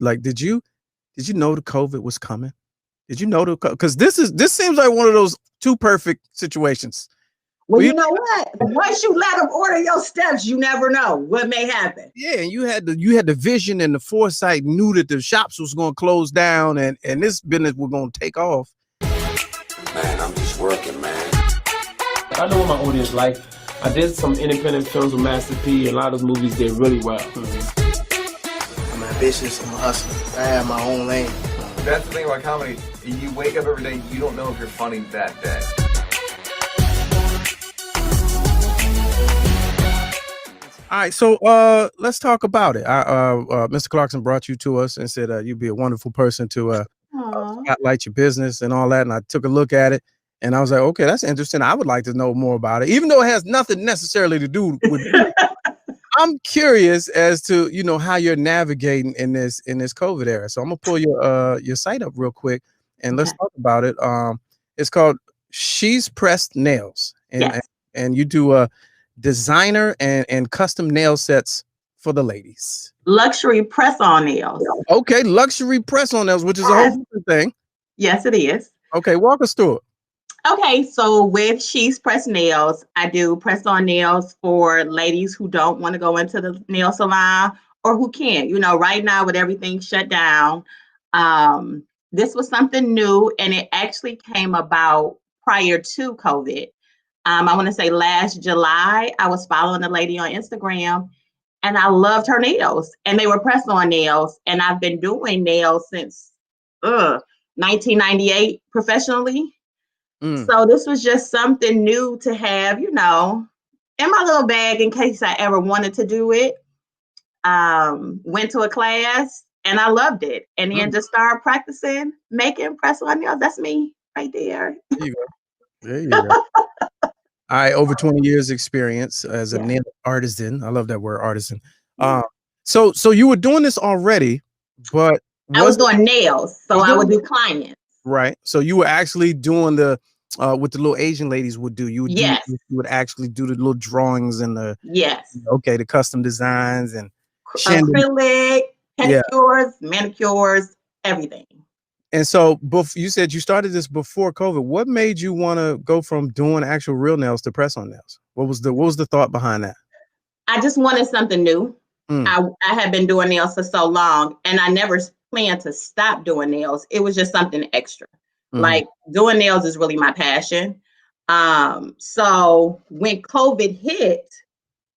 Like, did you know the COVID was coming? Did you know because this seems like one of those too perfect situations. Well, Well, you know what? Once you let them order your steps, you never know what may happen. yeah, and you had the vision and the foresight, knew that the shops was going to close down and this business was going to take off. Man, I'm just working, man. I know what my audience like. I did some independent films with Master P, and a lot of those movies did really well. I'm ambitious, I'm a hustler. I have my own lane. That's the thing about comedy. You wake up every day, you don't know if you're funny that day. All right, so let's talk about it. Mr. Clarkson brought you to us and said you'd be a wonderful person to spotlight your business and all that. And I took a look at it, and I was like, okay, that's interesting. I would like to know more about it, even though it has nothing necessarily to do with. I'm curious as to how you're navigating in this COVID era. So I'm gonna pull your site up real quick and let's talk about it. It's called She's Pressed Nails, and you do designer and custom nail sets for the ladies. Luxury press-on nails. Okay, luxury press-on nails, which is a whole different thing. Yes, it is. Okay, walk us through it. Okay, so with She's Pressed Nails, I do press-on nails for ladies who don't want to go into the nail salon or who can't. Right now with everything shut down, this was something new, and it actually came about prior to COVID. I want to say last July, I was following a lady on Instagram, and I loved her nails, and they were press-on nails, and I've been doing nails since 1998 professionally. So this was just something new to have, in my little bag in case I ever wanted to do it. Went to a class and I loved it. And then just started practicing making press-on nails. That's me right there. There you go. There you go. All right, over 20 years experience as a nail artisan. I love that word, artisan. So you were doing this already, but I was doing nails, so I would do clients. Right. So you were actually doing the what the little Asian ladies would do. You would actually do the little drawings and the the custom designs and acrylic, pedicures, manicures, everything. And so you said you started this before COVID. What made you want to go from doing actual real nails to press on nails? What was the thought behind that? I just wanted something new. I had been doing nails for so long, and I never planned to stop doing nails. It was just something extra. Like doing nails is really my passion. So when COVID hit,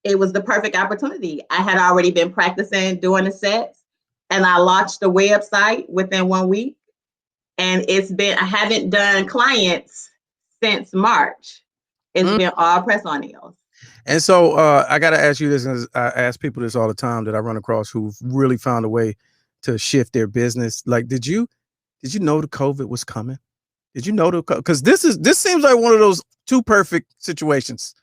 it was the perfect opportunity. I had already been practicing doing the sets, and I launched the website within 1 week. And I haven't done clients since March. It's been all press-on nails. And so I got to ask you this, because I ask people this all the time that I run across who've really found a way to shift their business. Like, did you know the COVID was coming? Did you know because this seems like one of those too perfect situations.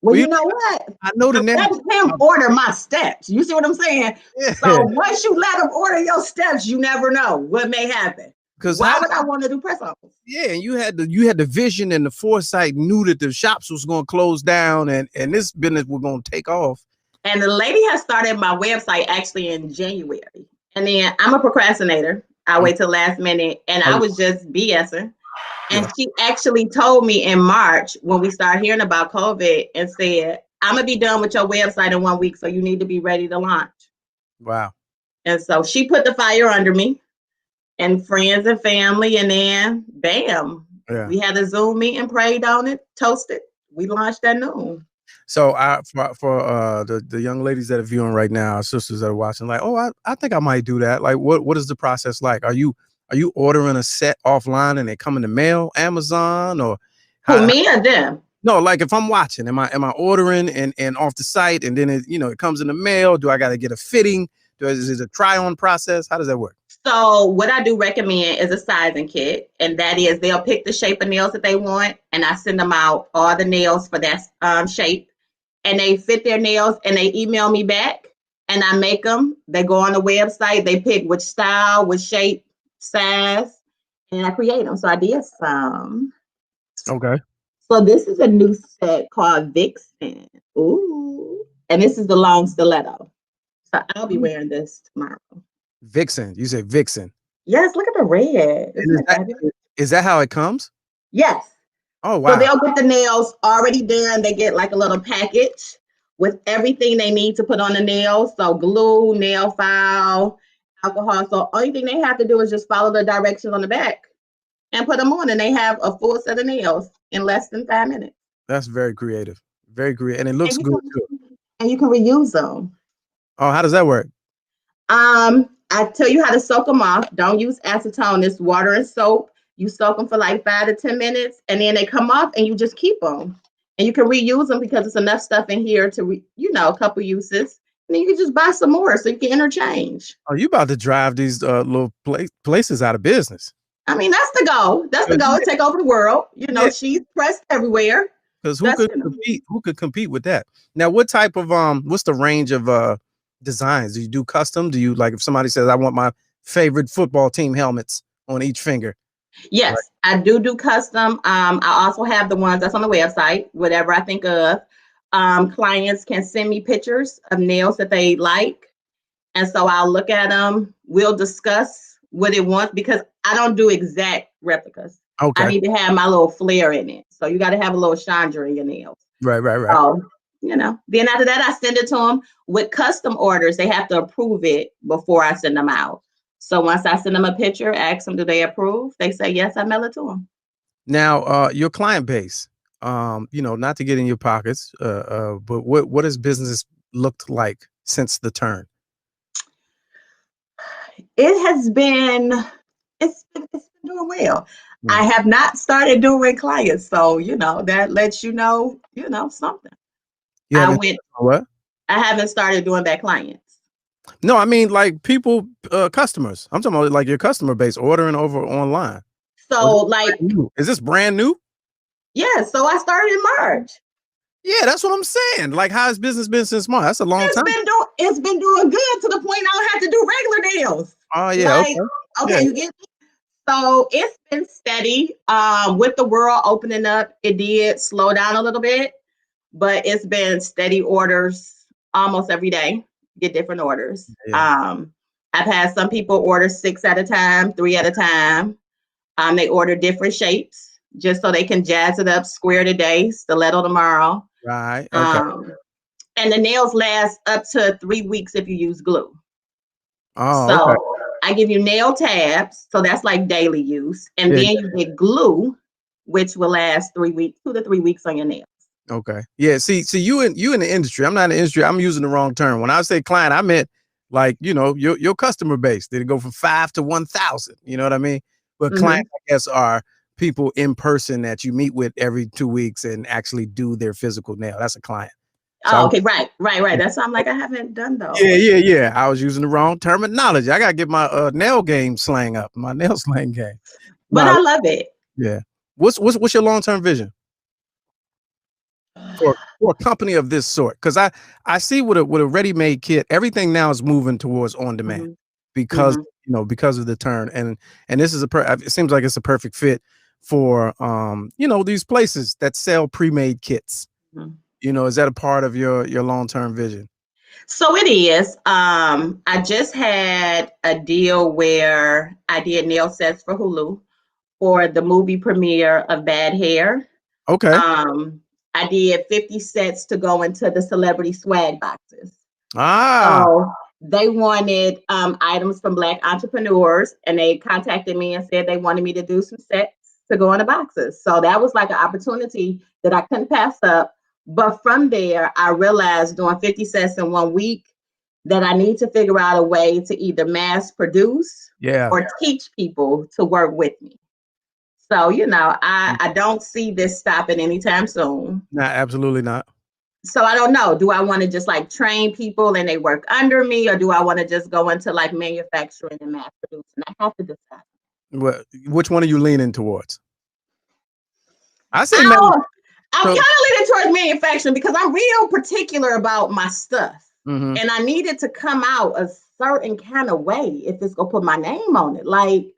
Well, you know what? I know the name. Let him order my steps. You see what I'm saying? Yeah. So once you let him order your steps, you never know what may happen. Because why would I want to do press-ons? Yeah, and you had the vision and the foresight, knew that the shops was going to close down and this business was going to take off. And the lady has started my website actually in January. And then I'm a procrastinator. I wait till last minute, and I was just BSing. And she actually told me in March when we started hearing about COVID and said, I'm going to be done with your website in 1 week, so you need to be ready to launch. Wow. And so she put the fire under me and friends and family, and then bam, we had a Zoom meeting, prayed on it, toasted. We launched at noon. So for the young ladies that are viewing right now, our sisters that are watching, like, I think I might do that. Like, what is the process like? Are you ordering a set offline and they come in the mail, Amazon, or for me or them? No, like if I'm watching, am I ordering and off the site, and then it comes in the mail? Do I got to get a fitting? Is it a try-on process? How does that work? So what I do recommend is a sizing kit, and that is they'll pick the shape of nails that they want, and I send them out all the nails for that shape, and they fit their nails, and they email me back, and I make them. They go on the website, they pick which style, which shape, size, and I create them. So I did some. Okay. So this is a new set called Vixen. Ooh. And this is the long stiletto. So I'll be wearing this tomorrow. Vixen. You say Vixen. Yes, look at the red. And is that how it comes? Yes. Oh, So wow. they'll get the nails already done. They get like a little package with everything they need to put on the nails. So glue, nail file, alcohol. So only thing they have to do is just follow the directions on the back and put them on, and they have a full set of nails in less than 5 minutes. That's very creative. Very creative. And it looks good too. And you can reuse them. Oh, how does that work? I tell you how to soak them off. Don't use acetone. It's water and soap. You soak them for like 5 to 10 minutes, and then they come off, and you just keep them. And you can reuse them because it's enough stuff in here to, a couple uses. And then you can just buy some more so you can interchange. Oh, you about to drive these little places out of business. I mean, that's the goal. That's the goal. Take over the world. She's pressed everywhere. Because who could compete with that? Now, what type of what's the range of designs? Do you do custom? Do you, like, if somebody says, I want my favorite football team helmets on each finger? Yes, right. I do custom. I also have the ones that's on the website, whatever I think of. Clients can send me pictures of nails that they like. And so I'll look at them. We'll discuss what it wants, because I don't do exact replicas. Okay. I need to have my little flair in it. So you got to have a little chandra in your nails. Right. So, then after that, I send it to them. With custom orders, they have to approve it before I send them out. So once I send them a picture, ask them, do they approve? They say, yes, I mail it to them. Now, your client base, not to get in your pockets, but what has business looked like since the turn? It's been doing well. I have not started doing clients, so that lets something. What? I haven't started doing that clients. No, I mean, like, people, customers. I'm talking about like your customer base ordering over online. So is this brand new? Yeah. So I started in March. Yeah, that's what I'm saying. Like, how has business been since March? That's a long time. It's been doing good to the point I don't have to do regular nails. Oh yeah. Okay. Yeah. You get me? So it's been steady. With the world opening up, it did slow down a little bit, but it's been steady orders almost every day. Get different orders. Yeah. I've had some people order 6 at a time, 3 at a time. They order different shapes just so they can jazz it up. Square today, stiletto tomorrow. Right. Okay. And the nails last up to 3 weeks if you use glue. Oh, so okay. I give you nail tabs, so that's like daily use, and then you get glue, which will last 3 weeks, 2 to 3 weeks on your nails. Okay. Yeah. See, you in the industry. I'm not in the industry. I'm using the wrong term. When I say client, I meant like, your customer base. Did it go from 5 to 1,000? You know what I mean? But clients, I guess, are people in person that you meet with every 2 weeks and actually do their physical nail. That's a client. So okay. Right. That's why I'm like, I haven't done those. Yeah. I was using the wrong terminology. I gotta get my nail game slang up, my nail slang game. But I love it. Yeah. What's your long-term vision for a company of this sort? Because I see with a ready-made kit, everything now is moving towards on demand because because of the turn, and this is it seems like it's a perfect fit for these places that sell pre-made kits. Is that a part of your long-term vision? So it is. I just had a deal where I did nail sets for Hulu for the movie premiere of Bad Hair. Okay. I did 50 sets to go into the celebrity swag boxes. So they wanted items from Black entrepreneurs, and they contacted me and said they wanted me to do some sets to go in the boxes. So that was like an opportunity that I couldn't pass up. But from there, I realized doing 50 sets in 1 week that I need to figure out a way to either mass produce or teach people to work with me. So, I don't see this stopping anytime soon. No, absolutely not. So I don't know. Do I want to just like train people and they work under me, or do I want to just go into like manufacturing and mass producing? I have to decide. Well, which one are you leaning towards? I say I'm kind of leaning towards manufacturing because I'm real particular about my stuff. And I need it to come out a certain kind of way if it's going to put my name on it. Like,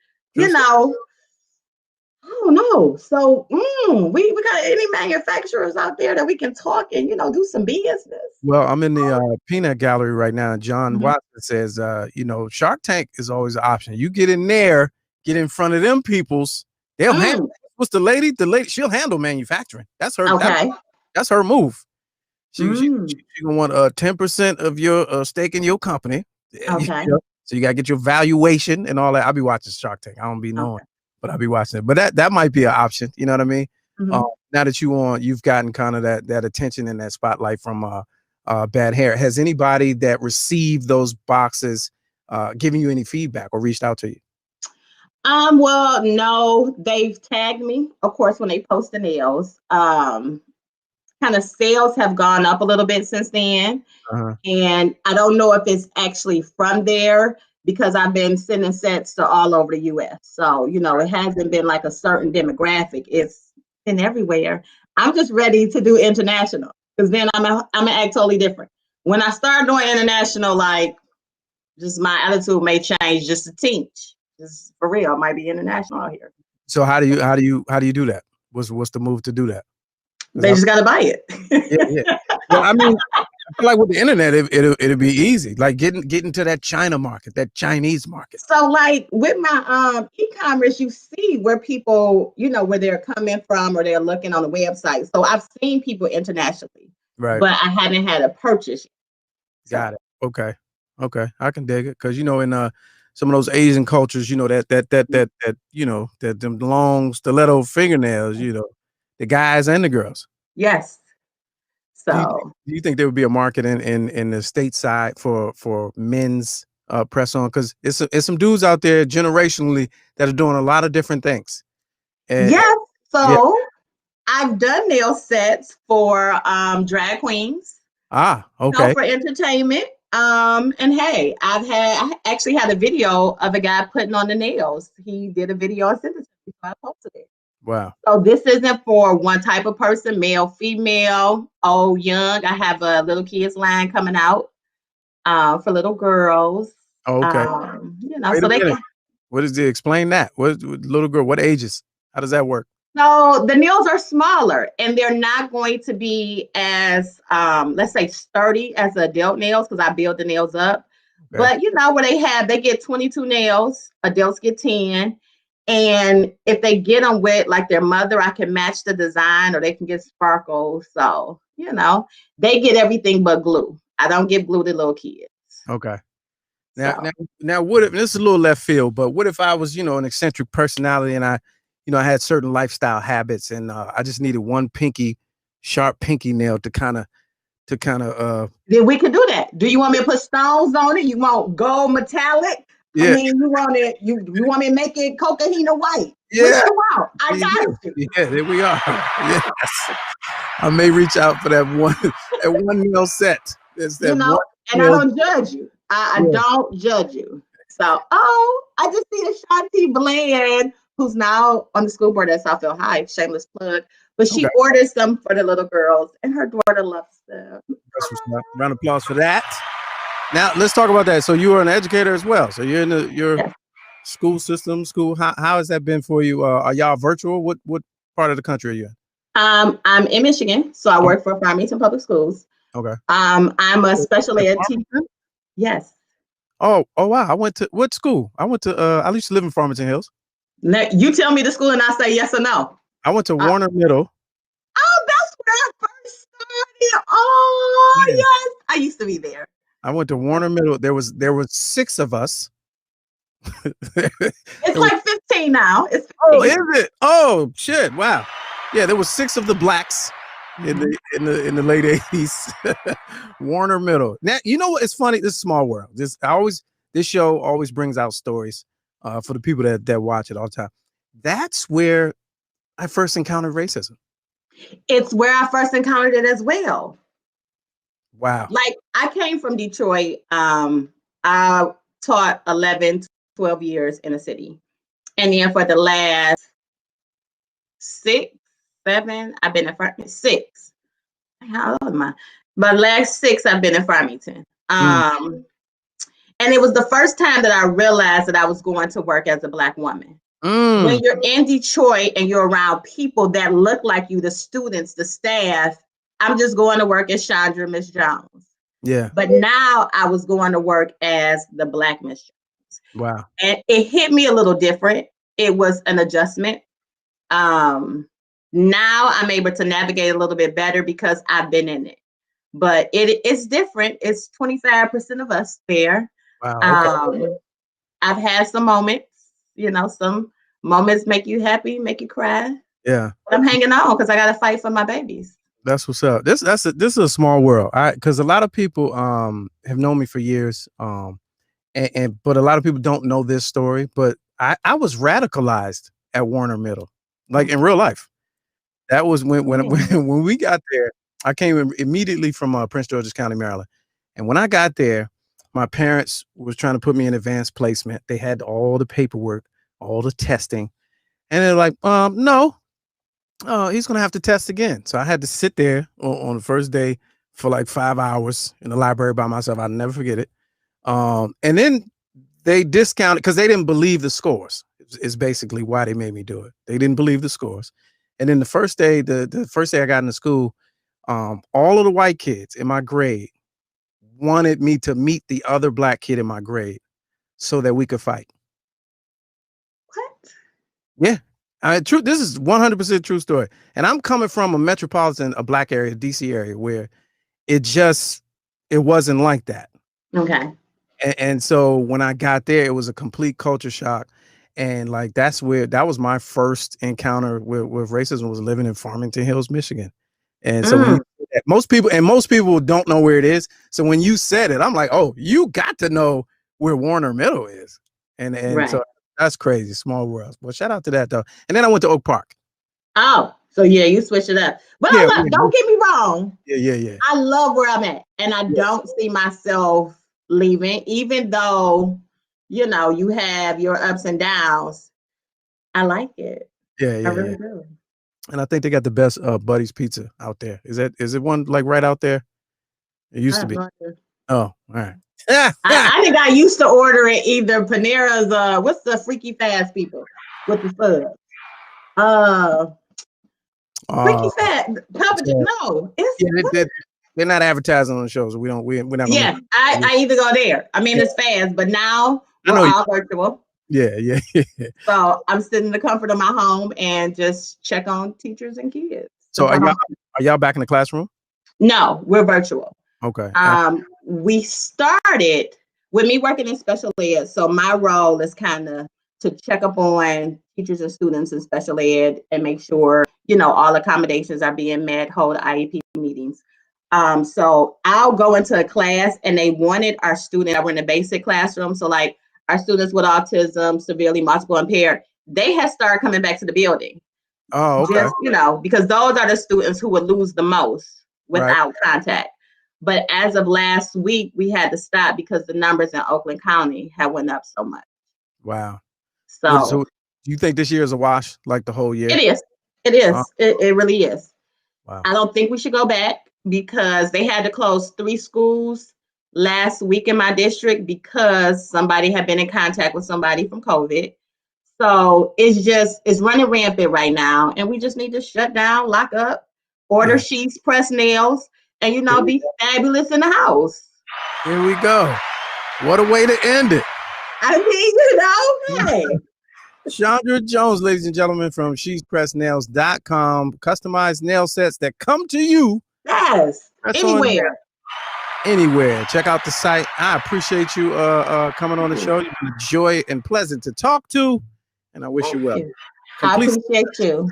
Oh no. So we got any manufacturers out there that we can talk and do some business? Well, I'm in the peanut gallery right now, and John Mhm. Watson says, Shark Tank is always an option. You get in there, get in front of them peoples, they'll handle. Mm, What's the lady? The lady, she'll handle manufacturing. That's her. okay. That's her move. Mm, She gonna want 10% of your stake in your company. Yeah, okay. so you gotta get your valuation and all that. I'll be watching Shark Tank. I don't be knowing, Okay. but I'll be watching it. But that might be an option. You know what I mean? Mhm. Now that you've gotten kind of that attention and that spotlight from Bad Hair. Has anybody that received those boxes given you any feedback or reached out to you? Well, no, they've tagged me, of course, when they post the nails. Kind of sales have gone up a little bit since then. Uh-huh. And I don't know if it's actually from there because I've been sending sets to all over the US. So, it hasn't been like a certain demographic. It's been everywhere. I'm just ready to do international because then I'm gonna act totally different. When I start doing international, like just my attitude may change just a tinge. Just for real, I might be international out here. So how do you do that? What's the move to do that? They just gotta buy it. Yeah. Well, I mean, I feel like with the internet, it'll be easy. Like getting to that China market, that Chinese market. So like with my e-commerce, you see where people, where they're coming from or they're looking on the website. So I've seen people internationally, Right. but I haven't had a purchase yet. So, Got it. Okay. I can dig it because in some of those Asian cultures, that them long stiletto fingernails, the guys and the girls. yes. Do you, So do you think there would be a market in the state side for men's press on? Because it's some dudes out there generationally that are doing a lot of different things. And yes. yeah. So I've done nail sets for drag queens, Okay. for entertainment. And hey, I actually had a video of a guy putting on the nails. He did a video and sent it to me, so I posted it. Wow. So this isn't for one type of person, male, female, old, young. I have a little kids line coming out for little girls. Oh, okay. Wait So a they minute. can. What is it? Explain that. What little girl? What ages? How does that work? So the nails are smaller and they're not going to be as, let's say, sturdy as the adult nails because I build the nails up. Okay. But where they get 22 nails, adults get 10. And if they get them with like their mother, I can match the design or they can get sparkles. So, they get everything but glue. I don't give glue to little kids. Okay. Now, So, now, now, what if this is a little left field? But what if I was, an eccentric personality, and I had certain lifestyle habits, and I just needed one sharp pinky nail to kind of, then we can do that. Do you want me to put stones on it? You want gold metallic? I yeah, mean, you want it, you want me to make it cocaine white? yeah, What you want? I got you. yeah. There we are. Yes, I may reach out for that one, that one nail set. It's that one And I nail. don't judge you. I Yeah. don't judge you. So, I just see a Shanti Bland who's now on the school board at Southfield High, shameless plug. But she Okay. orders them for the little girls, and her daughter loves them. That's what's up. Round of applause for that. Now let's talk about that. So you are an educator as well. So you're in your Yes. school system. How has that been for you? Are y'all virtual? What part of the country are you in? I'm in Michigan, so I work for Farmington Public Schools. Okay. I'm a special ed teacher. Yes. Oh wow. I went to what school? I used to live in Farmington Hills. Now, you tell me the school and I say yes or no. I went to Warner Middle. Oh, that's where I first started. Oh, Yeah. yes. I used to be there. I went to Warner Middle. There was 6 of us. It's like 15 now. It's 15. Oh, is it? Oh shit! Wow. Yeah, there was 6 of the blacks in the late 80s. Warner Middle. Now you know what? It's funny. This is small world. This show always brings out stories for the people that watch it all the time. That's where I first encountered racism. It's where I first encountered it as well. Wow. Like I came from Detroit. I taught 11, 12 years in the city. And then for the last 6, 7, I've been in Farmington. 6. How old am I? But last 6, I've been in Farmington. And it was the first time that I realized that I was going to work as a Black woman. When you're in Detroit and you're around people that look like you, the students, the staff, I'm just going to work as Chandra Miss Jones. Yeah. But now I was going to work as the Black Miss Jones. Wow. And it hit me a little different. It was an adjustment. Now I'm able to navigate a little bit better because I've been in it. But it's different. It's 25% of us there. Wow. Okay. I've had some moments, some moments make you happy, make you cry. Yeah. But I'm hanging on because I got to fight for my babies. That's what's up. This is a small world. Because a lot of people have known me for years. But a lot of people don't know this story. But I was radicalized at Warner Middle, like in real life. That was when we got there. I came immediately from Prince George's County, Maryland, and when I got there, my parents was trying to put me in advanced placement. They had all the paperwork, all the testing, and they're like, no. He's gonna have to test again. So I had to sit there on the first day for like 5 hours in the library by myself. I'll never forget it. And then they discounted because they didn't believe the scores. Is basically why they made me do it. They didn't believe the scores. And then the first day, the first day I got into school, all of the white kids in my grade wanted me to meet the other black kid in my grade so that we could fight. What? Yeah. True. This is 100% true story. And I'm coming from a black area, DC area, where it wasn't like that. Okay. And so when I got there, it was a complete culture shock. And like, that was my first encounter with racism, was living in Farmington Hills, Michigan. And so most people don't know where it is. So when you said it, I'm like, oh, you got to know where Warner Middle is. And right. So that's crazy. Small world. Well, shout out to that though. And then I went to Oak Park. Oh, so yeah, you switch it up. But Yeah, don't get me wrong. Yeah. I love where I'm at. And I don't see myself leaving, even though, you have your ups and downs. I like it. Yeah. I really do. And I think they got the best Buddy's Pizza out there. Is it one like right out there? It used to be. Oh, all right. I think I used to order it either Panera's, what's the freaky fast people with the fudge? Freaky fast, no. They're not advertising on the show, so we're not. Yeah, I either go there. I mean, it's fast, but now we're all virtual. Yeah. So I'm sitting in the comfort of my home and just check on teachers and kids. So are y'all back in the classroom? No, we're virtual. Okay. We started with me working in special ed. So my role is kind of to check up on teachers and students in special ed and make sure, all accommodations are being met, hold IEP meetings. So I'll go into a class and they wanted our students that were in the basic classroom. So like our students with autism, severely multiple impaired, they have started coming back to the building. Oh, okay. Just, because those are the students who would lose the most without contact. But as of last week, we had to stop because the numbers in Oakland County have went up so much. Wow. So do you think this year is a wash, like the whole year? It is. It is. It really is. Wow. I don't think we should go back because they had to close 3 schools last week in my district because somebody had been in contact with somebody from COVID. So it's running rampant right now. And we just need to shut down, lock up, order sheets, press nails, and, be fabulous in the house. Here we go. What a way to end it. I mean, hey. Chandra Jones, ladies and gentlemen, from She'sPressedNails.com. Customized nail sets that come to you. Yes. Anywhere. Check out the site. I appreciate you coming on the show. You've been a joy and pleasant to talk to. And I wish you well. I appreciate you.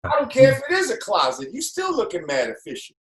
I don't care if it is a closet. You still looking mad efficient.